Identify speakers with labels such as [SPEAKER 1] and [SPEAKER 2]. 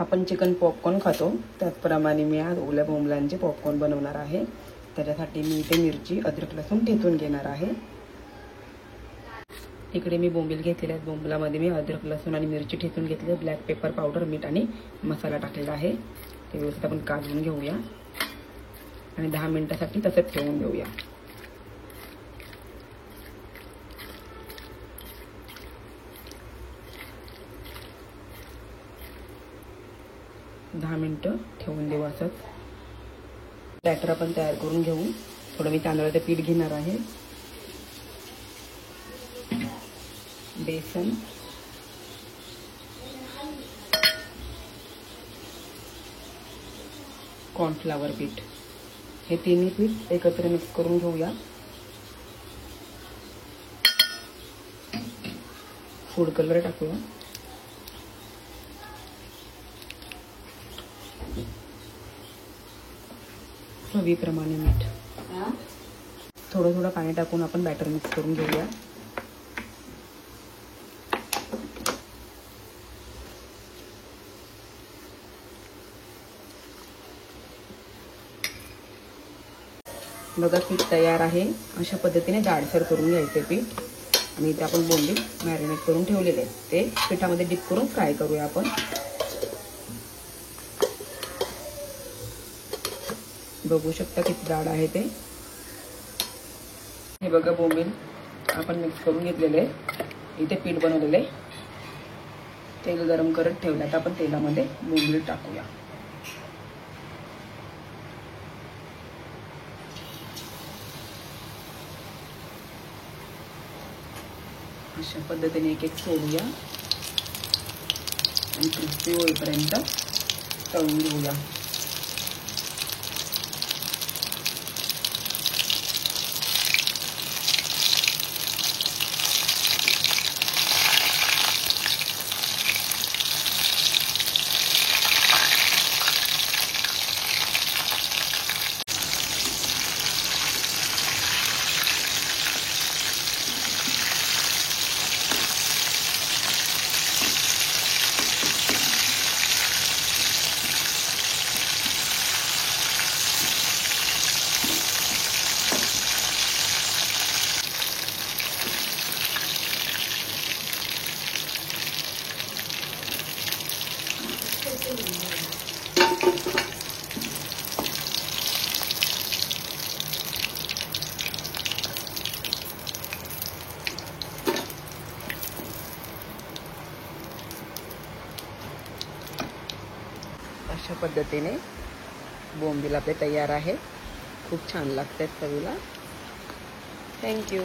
[SPEAKER 1] आपण chicken popcorn खातो त्याचप्रमाणे मी आज ओल्या बोंबलांचे पॉपकॉर्न बनवणार आहे। त्याच्यासाठी मी इथे मिरची, अद्रक, लसूण ठेचून घेणार आहे। इकडे मी बोंबील घेतलेले आहेत। बोंबलामध्ये मी अद्रक, लसूण आणि मिरची ठेचून घेतली, ब्लॅक पेपर पावडर, मीठ आणि मसाला टाकलेला आहे। ते व्यवस्थित आपण काढून घेऊया आणि 10 मिनिटांसाठी तसंच ठेवून देऊया। दहा मिनिटं ठेवून देऊ असंच। बॅटर आपण तयार करून घेऊ। थोडं मी तांदळाचं पीठ घेणार आहे, बेसन, कॉर्नफ्लॉवर पीठ, हे तिन्ही पीठ एकत्र मिक्स करून घेऊया। फूड कलर टाकूया, चवीप्रमाणे मीठ, थोडं थोडं पाणी टाकून आपण बॅटर मिक्स करून घेऊया। बघा पीठ तयार आहे। अशा पद्धतीने जाडसर करून घ्यायचे पीठ आणि इथे आपण बोंबील मॅरिनेट करून ठेवलेले आहेत, ते पिठामध्ये डिप करून फ्राय करूया आपण। बघू शकता किती जाड आहे ते। हे बघा बोंबील आपण मिक्स करून घेतलेले आहे, इथे पीठ बनवलेले आहे। तेल गरम करत ठेवलं तर आपण तेलामध्ये बोंबील टाकूया। अशा पद्धतीने एक एक सोडूया आणि क्रिस्पी होईपर्यंत तळून घेऊया। अशा पद्धतीने बोंबील आपले तयार आहे। खूप छान लागतात चवीला। थँक्यू।